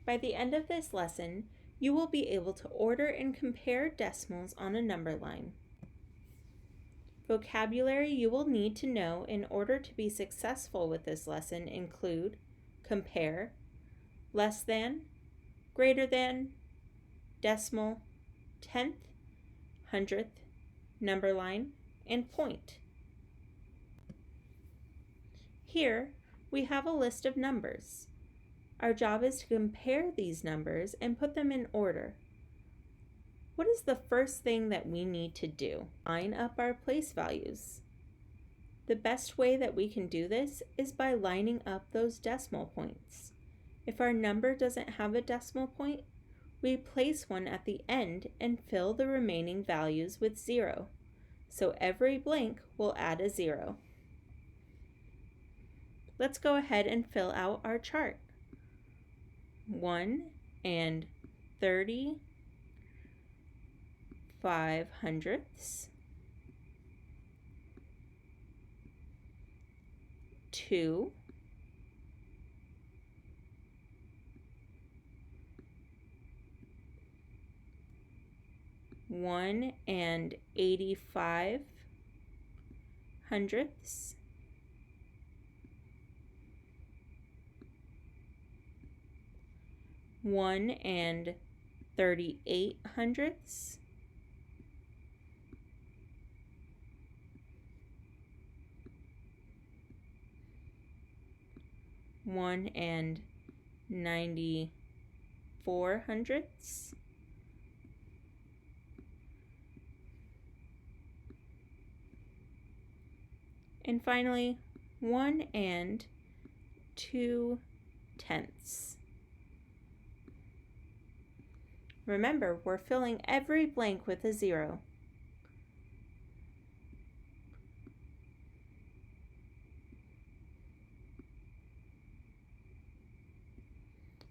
By the end of this lesson, you will be able to order and compare decimals on a number line. Vocabulary you will need to know in order to be successful with this lesson include compare, less than, greater than, decimal, tenth, hundredth, number line, and point. Here, we have a list of numbers. Our job is to compare these numbers and put them in order. What is the first thing that we need to do? Line up our place values. The best way that we can do this is by lining up those decimal points. If our number doesn't have a decimal point, we place one at the end and fill the remaining values with 0. So every blank will add a 0. Let's go ahead and fill out our chart. 1 and 35/100ths, 2, 1 and 85/100ths, 1 and 38/100ths, 1 and 94/100ths, and finally 1 and 2/10ths. Remember, we're filling every blank with a 0.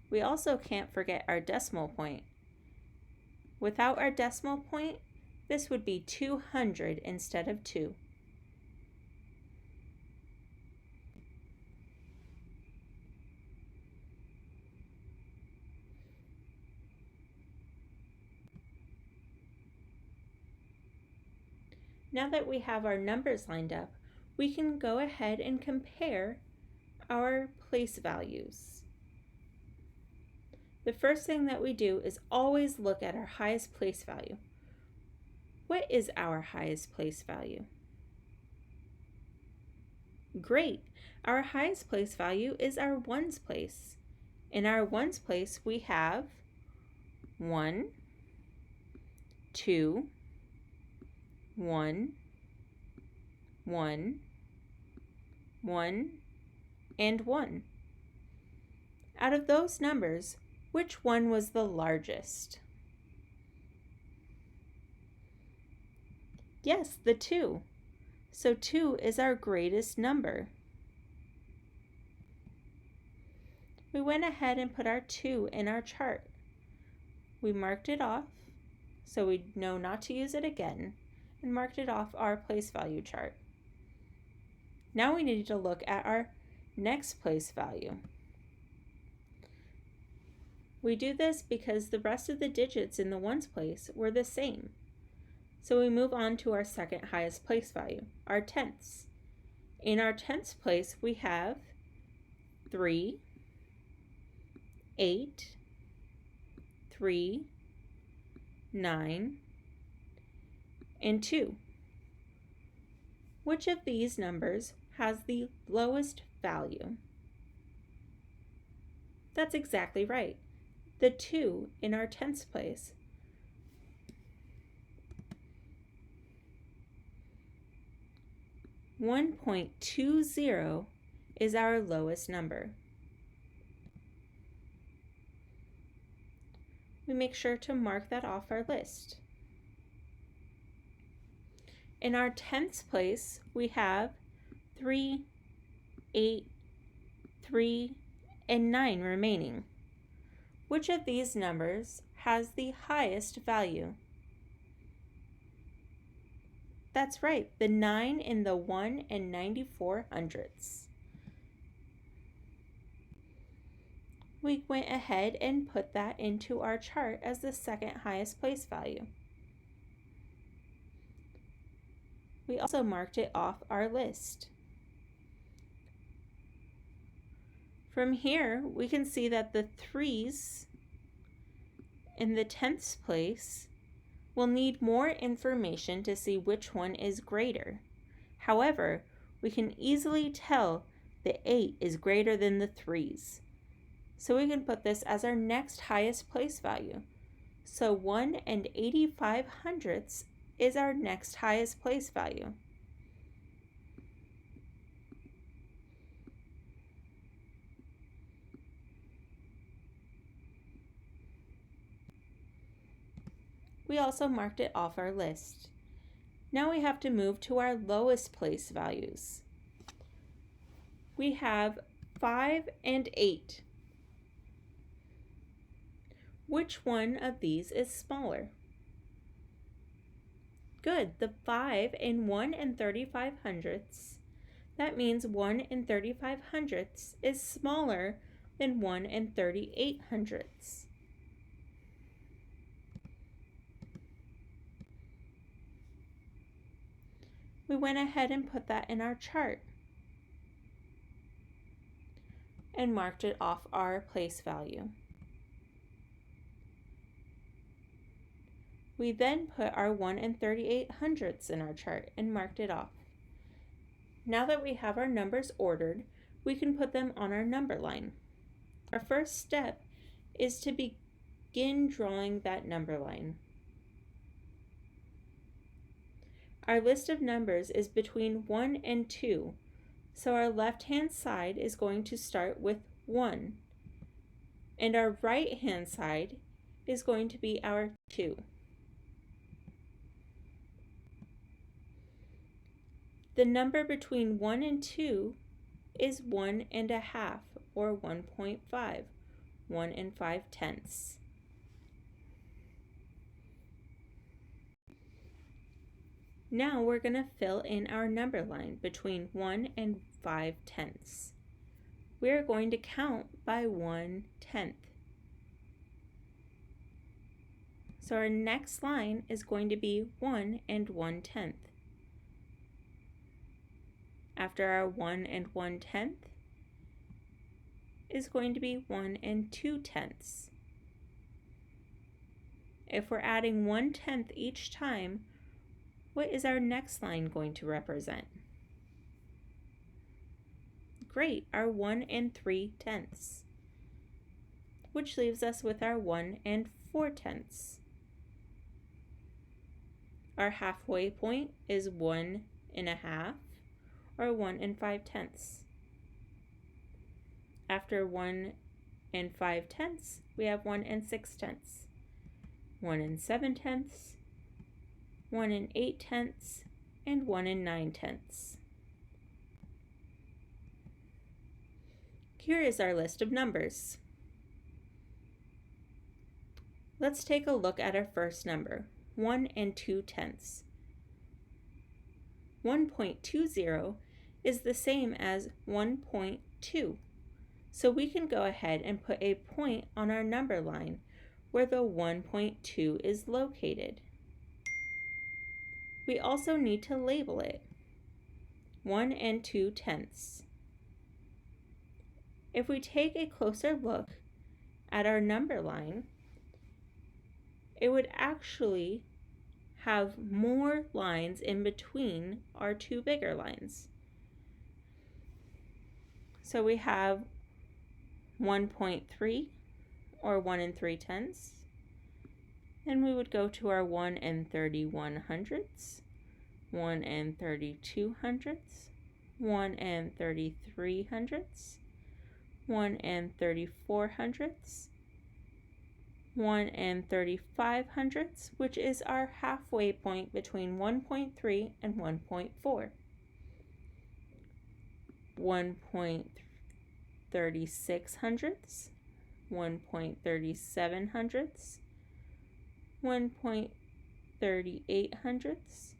We also can't forget our decimal point. Without our decimal point, this would be 200 instead of 2. Now that we have our numbers lined up, we can go ahead and compare our place values. The first thing that we do is always look at our highest place value. What is our highest place value? Great! Our highest place value is our ones place. In our ones place, we have 1, 2, 1, 1, 1, and 1. Out of those numbers, which one was the largest? Yes, the 2. So 2 is our greatest number. We went ahead and put our 2 in our chart. We marked it off so we know not to use it again, and marked it off our place value chart. Now we need to look at our next place value. We do this because the rest of the digits in the ones place were the same. So we move on to our second highest place value, our tenths. In our tenths place, we have 3, 8, 3, 9, and 2. Which of these numbers has the lowest value? That's exactly right. The 2 in our tenths place. $1.20 is our lowest number. We make sure to mark that off our list. In our tenths place, we have 3, 8, 3, and 9 remaining. Which of these numbers has the highest value? That's right, the 9 in the 1 and 94/100ths. we went ahead and put that into our chart as the second highest place value. We also marked it off our list. From here, we can see that the 3's in the 10th place will need more information to see which one is greater. However, we can easily tell the 8 is greater than the 3's. So we can put this as our next highest place value. So 1 85/100 is our next highest place value. We also marked it off our list. Now we have to move to our lowest place values. We have 5 and 8. Which one of these is smaller? Good, the 5 in 1 35/100. That means 1 35/100 is smaller than 1 38/100. We went ahead and put that in our chart and marked it off our place value. We then put our 1 38/100 in our chart and marked it off. Now that we have our numbers ordered, we can put them on our number line. Our first step is to begin drawing that number line. Our list of numbers is between 1 and 2, so our left-hand side is going to start with 1, and our right-hand side is going to be our 2. The number between 1 and 2 is 1 1/2, or 1.5, 1 5/10. Now we're going to fill in our number line between 1 and 5/10. We're going to count by 1/10. So our next line is going to be 1 1/10. After our 1 1/10 is going to be 1 2/10. If we're adding 1/10 each time, what is our next line going to represent? Great, our 1 3/10, which leaves us with our 1 4/10. Our halfway point is 1 1/2, or 1 5/10. After 1 5/10, we have 1 6/10, 1 7/10, 1 8/10, and 1 9/10. Here is our list of numbers. Let's take a look at our first number, 1 2/10. 1.20 is the same as 1.2, so we can go ahead and put a point on our number line where the 1.2 is located. We also need to label it, 1 2/10. If we take a closer look at our number line, it would actually have more lines in between our two bigger lines. So we have 1.3, or 1 3/10, and we would go to our 1 31/100, 1 32/100, 1 33/100, 1 34/100, 1 35/100, which is our halfway point between 1.3 and 1.4. 1.36/100, 1.37/100, 1.38/100,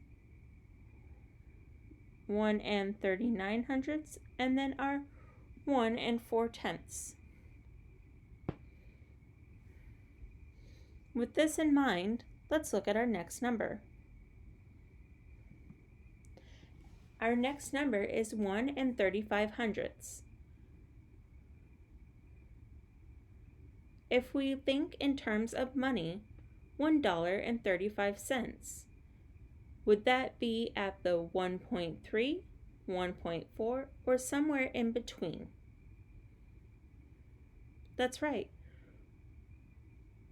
1 39/100, and then our 1 4/10. With this in mind, let's look at our next number. Our next number is 1 35/100. If we think in terms of money, $1.35, would that be at the 1.3, 1.4, or somewhere in between? That's right.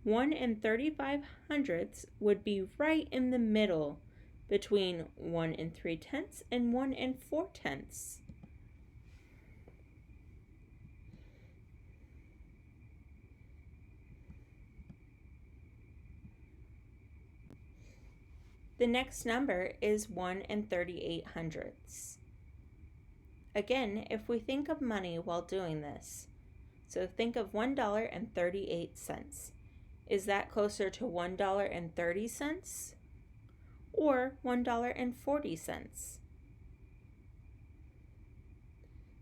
1 35/100 would be right in the middle between 1 3/10 and 1 4/10. The next number is 1 38/100. Again, if we think of money while doing this, so think of $1.38. Is that closer to $1.30 or $1.40?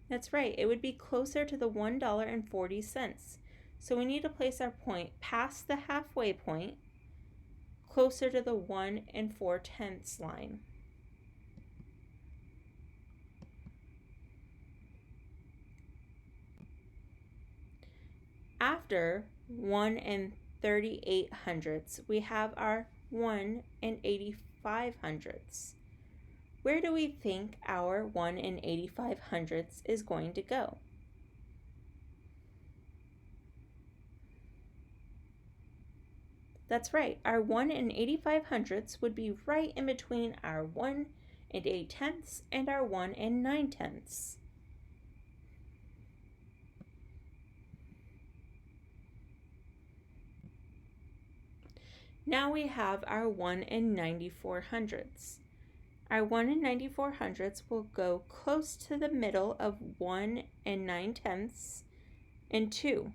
That's right, it would be closer to the $1.40. So we need to place our point past the halfway point, closer to the 1 4/10 line. After 1 38/100, we have our 1 85/100. Where do we think our 1 85/100 is going to go? That's right, our 1 85/100 would be right in between our 1 8/10 and our 1 9/10. Now we have our 1 94/100. Our 1 94/100 will go close to the middle of 1 9/10 and 2,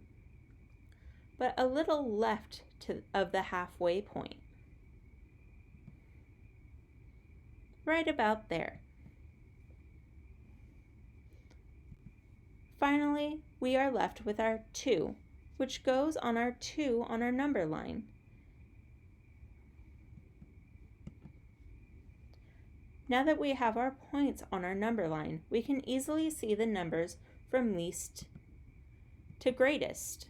but a little left of the halfway point. Right about there. Finally, we are left with our 2, which goes on our 2 on our number line. Now that we have our points on our number line, we can easily see the numbers from least to greatest.